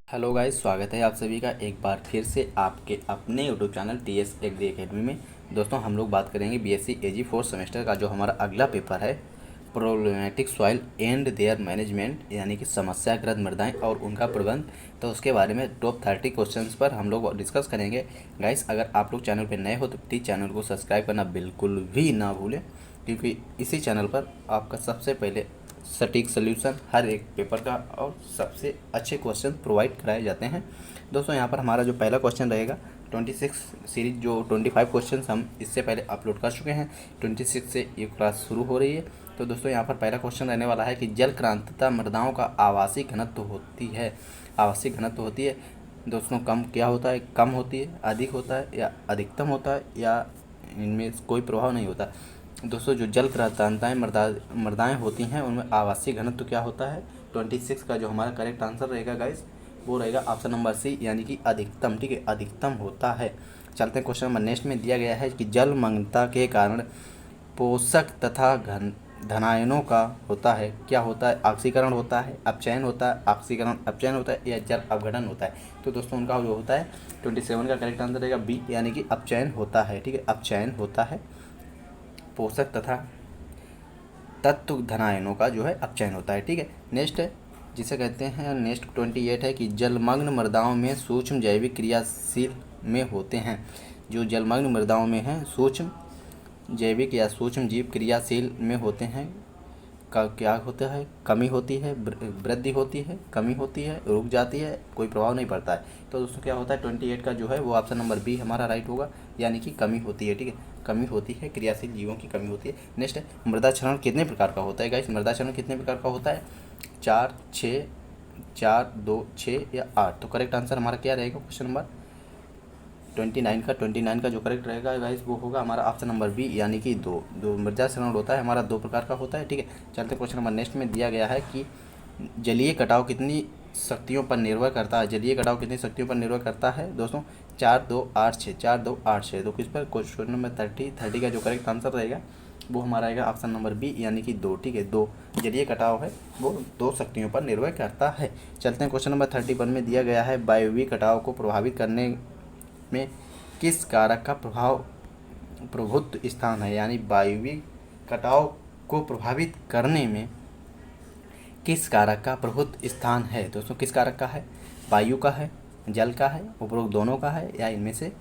Hello guys, स्वागत है आप सभी का एक बार फिर से आपके अपने YouTube channel TS Agri Academy में। दोस्तों, हम लोग बात करेंगे बीएससी एजी फोर्थ सेमेस्टर का जो हमारा अगला पेपर है, problematic soil and there management, यानी कि समस्याग्रस्त मृदाएं और उनका प्रबंध। तो उसके बारे में टॉप 30 क्वेश्चंस पर हम लोग डिस्कस करेंगे। गाइस, अगर आप लोग चैनल पर नए हो तो प्लीज़ चैनल को सब्सक्राइब करना बिल्कुल भी ना भूलें, क्योंकि इसी चैनल पर आपका सबसे पहले सटीक सोल्यूशन हर एक पेपर का और सबसे अच्छे क्वेश्चन प्रोवाइड कराए जाते हैं। दोस्तों, यहाँ पर हमारा जो पहला क्वेश्चन रहेगा 26 सीरीज, जो 25 क्वेश्चन हम इससे पहले अपलोड कर चुके हैं, 26 से ये क्लास शुरू हो रही है। तो दोस्तों, यहाँ पर पहला क्वेश्चन रहने वाला है कि जल क्रांतता मृदाओं का आवासीय घनत्व होती है। आवासीय घनत्व होती है दोस्तों, कम क्या होता है? कम होती है, अधिक होता है या अधिकतम होता है, या इनमें कोई प्रभाव नहीं होता। दोस्तों, जो जल क्रांताएँ मृदाएँ होती हैं उनमें आवासीय घनत्व क्या होता है? 26 का जो हमारा करेक्ट आंसर रहेगा गाइस, वो रहेगा ऑप्शन नंबर सी, यानी कि अधिकतम। ठीक है, अधिकतम होता है। चलते हैं क्वेश्चन नंबर नेक्स्ट में। दिया गया है कि जलमग्नता के कारण पोषक तथा धनायनों का होता है, क्या होता है? ऑक्सीकरण होता है, अपचयन होता है, ऑक्सीकरण अपचयन होता है, या जल अपघटन होता है। तो दोस्तों, उनका जो होता है 27 का करेक्ट आंसर रहेगा बी, यानी कि अपचयन होता है। ठीक है, अपचयन होता है। पोषक तथा तत्व धनायनों का जो है अपचयन होता है। ठीक है, नेक्स्ट है जिसे कहते हैं, नेक्स्ट 28 है कि जलमग्न मृदाओं में सूक्ष्म जैविक क्रियाशील में होते हैं। जो जलमग्न मृदाओं में हैं, सूक्ष्म जैविक या सूक्ष्म जीव क्रियाशील में होते हैं का क्या होता है? कमी होती है, वृद्धि होती है, कमी होती है, रुक जाती है, कोई प्रभाव नहीं पड़ता है। तो दोस्तों, क्या होता है 28 का जो है वो ऑप्शन नंबर बी हमारा राइट होगा, यानी कि कमी होती है। ठीक है, कमी होती है, क्रियाशील जीवों की कमी होती है। नेक्स्ट है मृदा क्षरण कितने प्रकार का होता है? गाइस, मृदा क्षरण कितने प्रकार का होता है? 4, 6, 4, 2, 6 या 8। तो करेक्ट आंसर हमारा क्या रहेगा क्वेश्चन नंबर 29 का जो करेक्ट रहेगा गाइस, वो होगा हमारा ऑप्शन नंबर बी, यानी कि दो मृदा क्षरण होता है हमारा, 2 प्रकार का होता है। ठीक है, चलते क्वेश्चन नंबर नेक्स्ट में। दिया गया है कि जलीय कटाव कितनी शक्तियों पर निर्भर करता है? जलीय कटाव कितनी शक्तियों पर निर्भर करता है दोस्तों? 4, 2, 8, 6, 4, 2, 8, 6। तो किस पर? क्वेश्चन नंबर 30 का जो करेक्ट आंसर रहेगा वो हमारा आएगा ऑप्शन नंबर बी, यानी कि 2। ठीक है, 2 जलीय कटाव है वो 2 शक्तियों पर निर्भर करता है। चलते हैं क्वेश्चन नंबर 31 में। दिया गया है वायवीय कटाव को प्रभावित करने में किस कारक का प्रभुत्व स्थान है? यानी वायवीय कटाव को प्रभावित करने में किस कारक का प्रभुत्व स्थान है? दोस्तों, किस कारक का है? वायु का है, जल का है, उपरोक्त दोनों का है, या इनमें से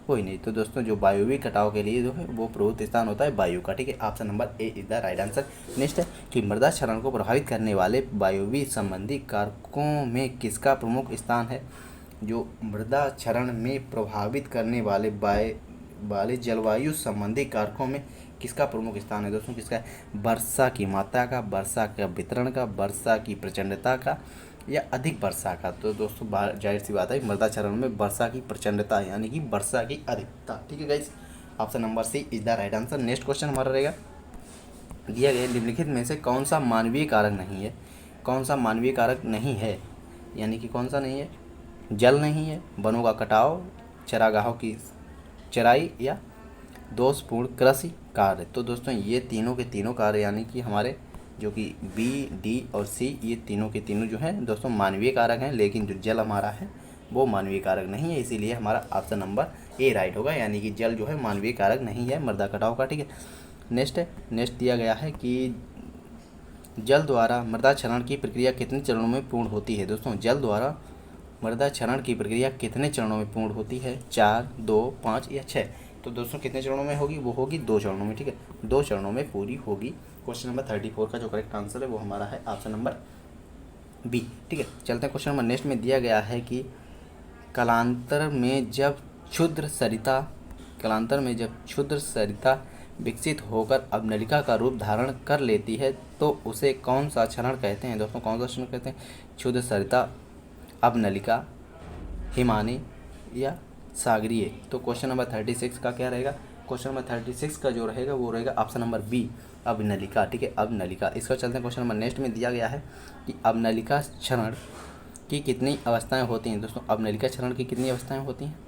कोई नहीं? तो दोस्तों, जो वायवीय कटाव के लिए जो है वो प्रभुत्व स्थान होता है वायु का। ठीक है, option number A is the right answer. Next है कि मृदा क्षरण को प्रभावित करने वाले वायवीय संबंधी कारकों में किसका प्रमुख स्थान है? जो मृदा क्षरण में प्रभावित करने वाले जलवायु संबंधी कारकों में किसका प्रमुख स्थान है? दोस्तों, किसका है? वर्षा की मात्रा का, वर्षा का वितरण का, वर्षा की प्रचंडता का, या अधिक वर्षा का। तो दोस्तों, जाहिर सी बात है मृदा क्षरण में वर्षा की प्रचंडता, यानी कि वर्षा की अधिकता। ठीक है guys, option number C is the right answer. Next question हमारा रहेगा, दिया गया निम्नलिखित में से कौन सा मानवीय कारक नहीं है? कौन सा मानवीय कारक नहीं है, यानी कि कौन सा नहीं है? जल नहीं है, वनों का कटाव, चरागाहों की चराई, या दोषपूर्ण कृषि कार्य। तो दोस्तों, ये तीनों के तीनों कार्य, यानी कि हमारे जो कि बी, डी और सी, ये तीनों के तीनों जो हैं दोस्तों मानवीय कारक हैं, लेकिन जो जल हमारा है वो मानवीय कारक नहीं है, इसीलिए हमारा ऑप्शन नंबर ए राइट होगा, यानी कि जल जो है मानवीय कारक नहीं है मृदा कटाव का। ठीक है, नेक्स्ट दिया गया है कि जल द्वारा मृदा क्षरण की प्रक्रिया कितने चरणों में पूर्ण होती है? दोस्तों, जल द्वारा मृदा क्षरण की प्रक्रिया कितने चरणों में पूर्ण होती है? 4, 2, 5 या 6। तो दोस्तों, कितने चरणों में होगी? वो होगी 2 चरणों में। ठीक है, 2 चरणों में पूरी होगी। क्वेश्चन नंबर 34 का जो करेक्ट आंसर है वो हमारा है ऑप्शन नंबर बी। ठीक है, चलते हैं क्वेश्चन नंबर नेक्स्ट में। दिया गया है कि कालांतर में जब क्षुद्र सरिता विकसित होकर अवनलिका का रूप धारण कर लेती है तो उसे कौन सा क्षरण कहते हैं? दोस्तों, कौन सा क्षरण कहते हैं? क्षुद्र सरिता, अवनलिका, हिमानी, या सागरीय। तो क्वेश्चन नंबर 36 का क्या रहेगा? क्वेश्चन नंबर 36 का जो रहेगा वो रहेगा ऑप्शन नंबर बी, अवनलिका। ठीक है, अवनलिका। इसका चलते हैं क्वेश्चन नंबर नेक्स्ट में। दिया गया है कि अवनलिका क्षरण की कितनी अवस्थाएं होती हैं? दोस्तों, अवनलिका क्षरण की कितनी अवस्थाएं होती हैं?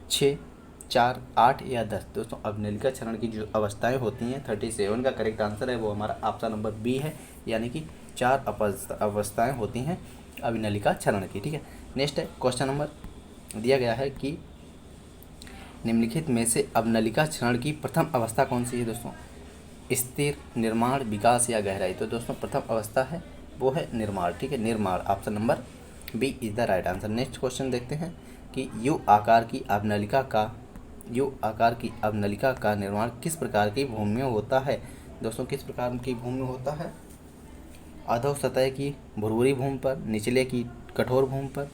6, 4, 8 या 10। दोस्तों, अवनलिका क्षरण की जो अवस्थाएं होती हैं 37 का करेक्ट आंसर है वो हमारा ऑप्शन नंबर बी है, यानी कि 4 अवस्थाएं होती हैं अभिनलिका क्षरण की। ठीक है, नेक्स्ट है क्वेश्चन नंबर दिया गया है कि निम्नलिखित में से अवनलिका क्षरण की प्रथम अवस्था कौन सी है दोस्तों? स्थिर, निर्माण, विकास या गहराई। तो दोस्तों प्रथम अवस्था है वो है निर्माण, ठीक है, निर्माण। Option number B is the right answer. Next question देखते हैं कि यू आकार की अवनलिका का निर्माण किस प्रकार की भूमि में होता है? दोस्तों किस प्रकार की भूमि में होता है? अधो सतह की भुरभुरी भूमि पर, निचले की कठोर भूमि पर,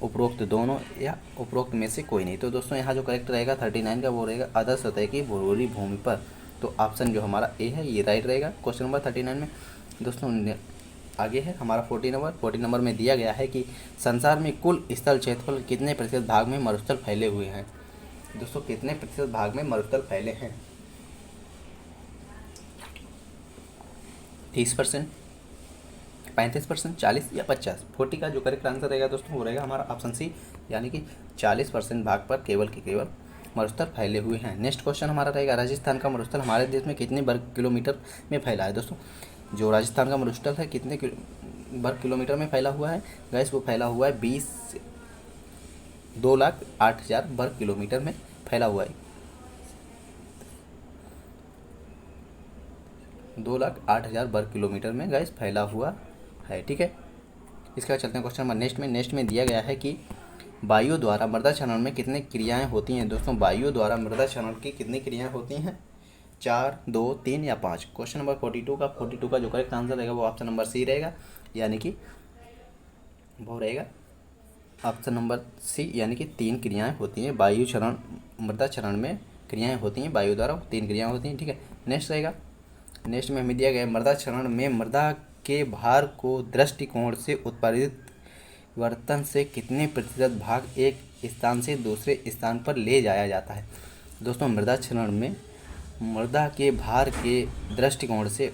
उपरोक्त दोनों या उपरोक्त में से कोई नहीं। तो दोस्तों यहाँ जो करेक्ट रहेगा 39 का वो रहेगा अधो सतह की भुरभुरी भूमि पर। तो ऑप्शन जो हमारा ए है ये राइट रहेगा क्वेश्चन नंबर 39 में। दोस्तों आगे है हमारा 40 नंबर में दिया गया है कि संसार में कुल स्थल क्षेत्रफल कितने प्रतिशत भाग में मरुस्थल फैले हुए हैं? दोस्तों कितने प्रतिशत भाग में मरुस्थल फैले हैं? 30%, 35%, 40 या 50? 40 का जो करेक्ट आंसर रहेगा दोस्तों वो रहेगा हमारा ऑप्शन सी, यानी कि 40% भाग पर केवल मरुस्थल फैले हुए हैं। नेक्स्ट क्वेश्चन हमारा रहेगा राजस्थान का मरुस्थल हमारे देश में कितने वर्ग किलोमीटर में फैला है? दोस्तों जो राजस्थान का मरुस्थल है कितने वर्ग किलोमीटर में फैला हुआ है? गैस वो फैला हुआ है 2,08,000 वर्ग किलोमीटर में फैला हुआ है। 2,08,000 वर्ग किलोमीटर में गैस फैला हुआ है, ठीक है। इसके बाद चलते हैं क्वेश्चन नंबर नेक्स्ट में दिया गया है कि वायु द्वारा मृदा क्षरण में कितनी क्रियाएं होती हैं? दोस्तों वायु द्वारा मृदा क्षरण की कितनी क्रियाएं होती हैं? 4, 2, 3 या 5? क्वेश्चन नंबर 42 का जो करेक्ट आंसर रहेगा वो ऑप्शन नंबर सी रहेगा, यानी कि वो रहेगा ऑप्शन नंबर सी, यानी कि 3 क्रियाएं होती हैं वायु क्षरण मृदा क्षरण में। क्रियाएं होती हैं वायु द्वारा 3 क्रियाएं होती हैं, ठीक है। नेक्स्ट में हमें दिया गया मृदा क्षरण में मृदा के भार को दृष्टिकोण से उत्पादित वर्तन से कितने प्रतिशत भाग एक स्थान से दूसरे स्थान पर ले जाया जाता है? दोस्तों मृदा क्षरण में मृदा के भार के दृष्टिकोण से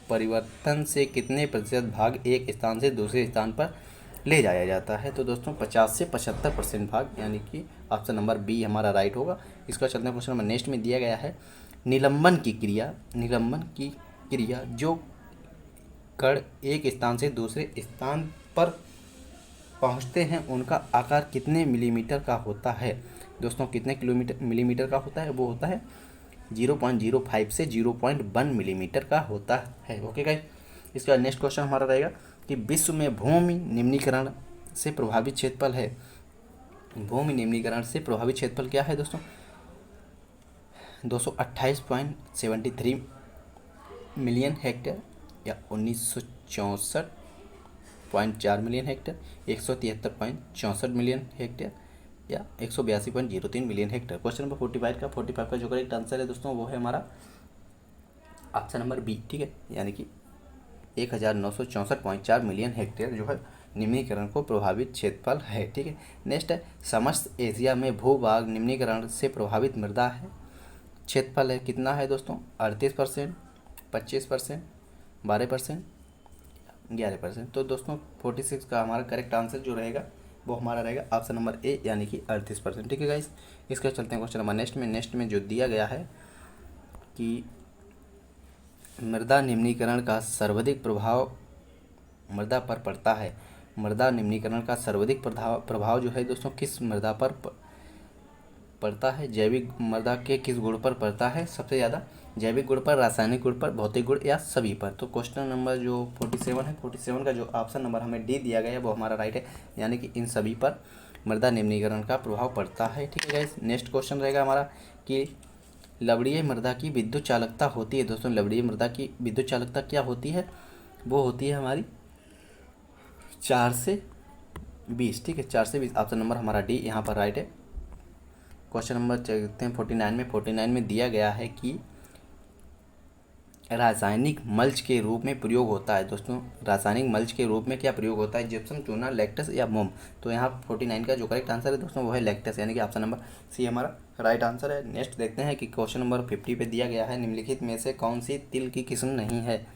परिवर्तन से कितने प्रतिशत भाग एक स्थान से दूसरे स्थान पर ले जाया जाता है? तो दोस्तों 50 से 75% भाग, यानी कि ऑप्शन नंबर बी हमारा राइट होगा। इसका चलते हैं क्वेश्चन नंबर नेक्स्ट में दिया गया है निलंबन की क्रिया जो कण एक स्थान से दूसरे स्थान पर पहुंचते हैं उनका आकार कितने मिलीमीटर का होता है? दोस्तों कितने मिलीमीटर का होता है? वो होता है 0.05 से 0.1 मिलीमीटर का होता है। ओके गाइस, इसका नेक्स्ट क्वेश्चन हमारा रहेगा कि विश्व में भूमि निम्नीकरण से प्रभावित क्षेत्रफल है। भूमि निम्नीकरण से प्रभावित क्षेत्रफल क्या है दोस्तों? 228.73 मिलियन हेक्टेयर या 1964.4 मिलियन हेक्टेयर, 173.64 मिलियन हेक्टेयर या 182.03 मिलियन हेक्टेयर। क्वेश्चन नंबर 45 का जो करेक्ट आंसर है दोस्तों वो है हमारा ऑप्शन नंबर बी, ठीक है, यानी कि 1964.4 मिलियन हेक्टेयर जो है निम्नीकरण को प्रभावित क्षेत्रफल है, ठीक है। नेक्स्ट है समस्त एशिया में भूभाग निम्नीकरण से प्रभावित मृदा है क्षेत्रफल है कितना है दोस्तों? 38%, 25%, 12%, 11%। तो दोस्तों 46 का हमारा करेक्ट आंसर जो रहेगा वो हमारा रहेगा ऑप्शन नंबर ए, यानी कि 38%, ठीक है गाइस। इसके चलते हैं क्वेश्चन नंबर नेक्स्ट में जो दिया गया है कि मृदा निम्नीकरण का सर्वाधिक प्रभाव मृदा पर पड़ता है। मृदा निम्नीकरण का सर्वाधिक प्रभाव जो है दोस्तों किस मृदा पर पड़ता है? जैविक मृदा के किस गुण पर पड़ता है सबसे ज़्यादा? जैविक गुण पर, रासायनिक गुण पर, भौतिक गुण या सभी पर? तो क्वेश्चन नंबर जो 47 है, 47 का जो ऑप्शन नंबर हमें डी दिया गया है वो हमारा राइट है, यानी कि इन सभी पर मृदा निम्नीकरण का प्रभाव पड़ता है, ठीक है गाइस। नेक्स्ट क्वेश्चन रहेगा हमारा कि लवणीय मृदा की विद्युत चालकता होती है। दोस्तों लवणीय मृदा की विद्युत चालकता क्या होती है? वो होती है हमारी 4 से 20, ठीक है, 4 से 20। ऑप्शन नंबर हमारा डी यहाँ पर राइट है। क्वेश्चन नंबर चलते हैं 49 में दिया गया है कि रासायनिक मल्च के रूप में प्रयोग होता है। दोस्तों रासायनिक मल्च के रूप में क्या प्रयोग होता है? जिप्सम, चूना, लैक्टस या मोम? तो यहाँ 49 का जो करेक्ट आंसर है दोस्तों वो है लैक्टस, यानी कि ऑप्शन नंबर सी हमारा राइट आंसर है। नेक्स्ट देखते हैं कि क्वेश्चन नंबर 50 पे दिया गया है निम्नलिखित में से कौन सी तिल की किस्म नहीं है?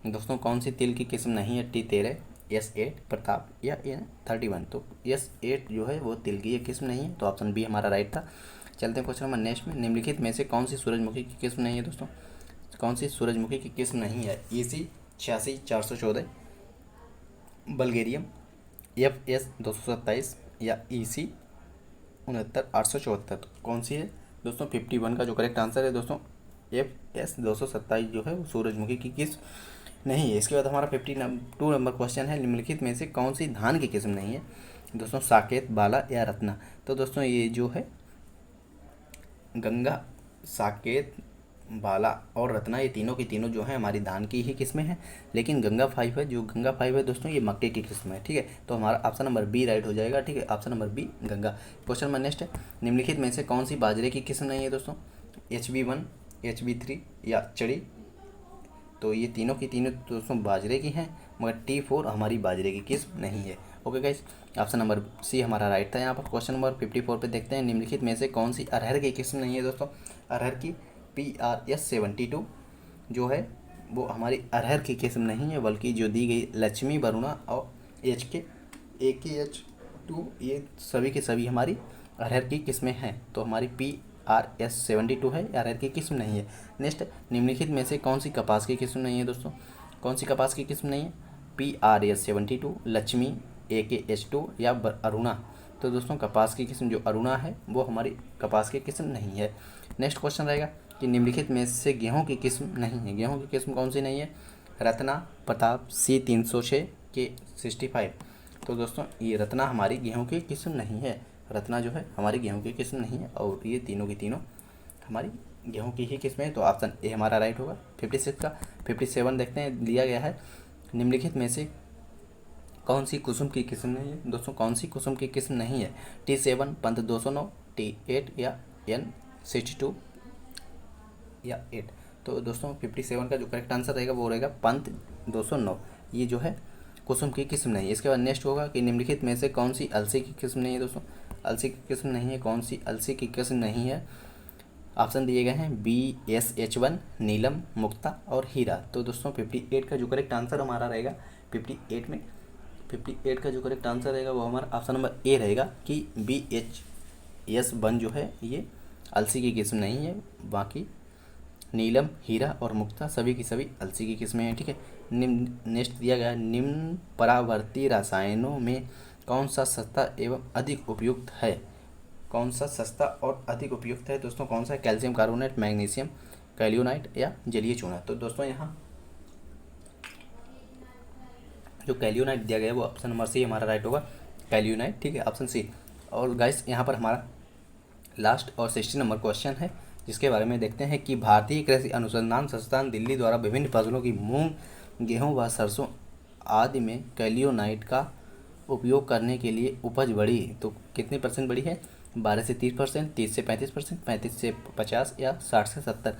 दोस्तों कौन सी तिल की किस्म नहीं है? T13, S8, प्रताप या N31? तो S8 जो है वो तिल की किस्म नहीं है, तो ऑप्शन बी हमारा राइट था। चलते हैं क्वेश्चन नंबर नेक्स्ट में निम्नलिखित में से कौन सी सूरजमुखी की किस्म नहीं है दोस्तों? कौन सी सूरजमुखी की किस्म नहीं है? EC 86, 414, बल्गेरियम, FS 227 या EC 69,874। कौन सी है दोस्तों? 51 का जो करेक्ट आंसर है दोस्तों FS 227 जो है वो सूरजमुखी की किस्म नहीं है। इसके बाद हमारा 52 नंबर क्वेश्चन है, निम्नलिखित में से कौन सी धान की किस्म नहीं है दोस्तों? साकेत, बाला या रत्ना। तो दोस्तों ये जो है गंगा, साकेत, बाला और रत्ना, ये तीनों की तीनों जो है हमारी धान की ही किस्में हैं। लेकिन गंगा 5 है, जो गंगा 5 है दोस्तों ये मक्के की किस्म है। ठीक है, तो हमारा ऑप्शन नंबर बी राइट हो जाएगा। ठीक है, option number B Ganga. Question number next है, निम्नलिखित में से कौन सी बाजरे की किस्म नहीं है दोस्तों? HB1, HB3 या चड़ी। तो ये तीनों की तीनों दोस्तों बाजरे की हैं, मगर T4 हमारी बाजरे की किस्म नहीं है। Okay guys, option number C हमारा राइट था यहाँ पर। क्वेश्चन नंबर 54 पे देखते हैं, निम्नलिखित में से कौन सी अरहर की किस्म नहीं है दोस्तों? अरहर की PRS 72 जो है वो हमारी अरहर की किस्म नहीं है, बल्कि जो दी गई लक्ष्मी, वरुणा और AKH2 ये सभी के सभी हमारी अरहर की किस्में हैं। तो हमारी PRS 72 है, अरहर की किस्म नहीं है। नेक्स्ट, निम्नलिखित में से कौन सी कपास की किस्म नहीं है दोस्तों? कौन सी कपास की किस्म नहीं है? PRS 72, लक्ष्मी, AKH2 या अरुणा। तो दोस्तों कपास की किस्म जो अरुणा है वो हमारी कपास की किस्म नहीं है। नेक्स्ट क्वेश्चन रहेगा कि निम्नलिखित में से गेहूं की किस्म नहीं है। गेहूं की किस्म कौन सी नहीं है? रत्ना, प्रताप, C306 के 65। तो दोस्तों ये रत्ना हमारी गेहूं की किस्म नहीं है। रत्ना जो है हमारी गेहूं की किस्म नहीं है, और ये तीनों की तीनों हमारी गेहूं की ही किस्में हैं। तो ऑप्शन ए हमारा राइट होगा। 56 का 57 देखते हैं, दिया गया है, निम्नलिखित में से कौन सी कुसुम की किस्म नहीं है दोस्तों? कौन सी कुसुम की किस्म नहीं है? T7, पंत 209, T8 या N62 या 8। तो दोस्तों 57 का जो करेक्ट आंसर रहेगा वो रहेगा पंत 209, ये जो है कुसुम की किस्म नहीं है। इसके बाद नेक्स्ट होगा कि निम्नलिखित में से कौन सी अलसी की किस्म नहीं है दोस्तों? अलसी की किस्म नहीं है, कौन सी अलसी की किस्म नहीं है? ऑप्शन दिए गए हैं BSH1, नीलम, मुक्ता और हीरा। तो दोस्तों 58 का जो करेक्ट आंसर हमारा रहेगा 58 का जो करेक्ट आंसर रहेगा वो हमारा ऑप्शन नंबर ए रहेगा कि BHS1 जो है ये अलसी की किस्म नहीं है। बाकी नीलम, हीरा और मुक्ता सभी की सभी अलसी की किस्में हैं। ठीक है, नेक्स्ट दिया गया, निम्न परावर्ती रसायनों में कौन सा सस्ता एवं अधिक उपयुक्त है? कौन सा सस्ता और अधिक उपयुक्त है दोस्तों? कौन सा? कैल्शियम कार्बोनेट, मैग्नीशियम कैल्यूनाइट या जलीय चूना। तो दोस्तों यहाँ जो कैल्यूनाइट दिया गया है वो ऑप्शन नंबर सी हमारा राइट होगा, कैल्यूनाइट। ठीक है, ऑप्शन सी। और गाइस यहाँ पर हमारा लास्ट और 60 नंबर क्वेश्चन है, जिसके बारे में देखते हैं कि भारतीय कृषि अनुसंधान संस्थान दिल्ली द्वारा विभिन्न फसलों की मूंग, गेहूं व सरसों आदि में कैल्यूनाइट का उपयोग करने के लिए उपज बढ़ी तो कितनी % बढ़ी है? 12 से 30%, 30 से 35%, 35 से 50 या 60 से 70।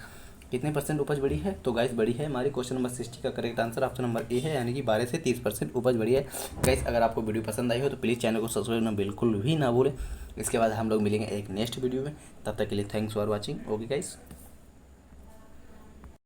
कितने % उपज बढ़ी है? तो गाइस बढ़ी है हमारी क्वेश्चन नंबर 60 का correct answer option number A है, यानी कि 12 से 30% उपज बढ़ी है। गाइस अगर आपको वीडियो पसंद आई हो तो प्लीज़ चैनल को सब्सक्राइब करना बिल्कुल भी ना भूलें। इसके बाद हम लोग मिलेंगे एक नेक्स्ट वीडियो में, तब तक के लिए thanks for watching. Okay guys.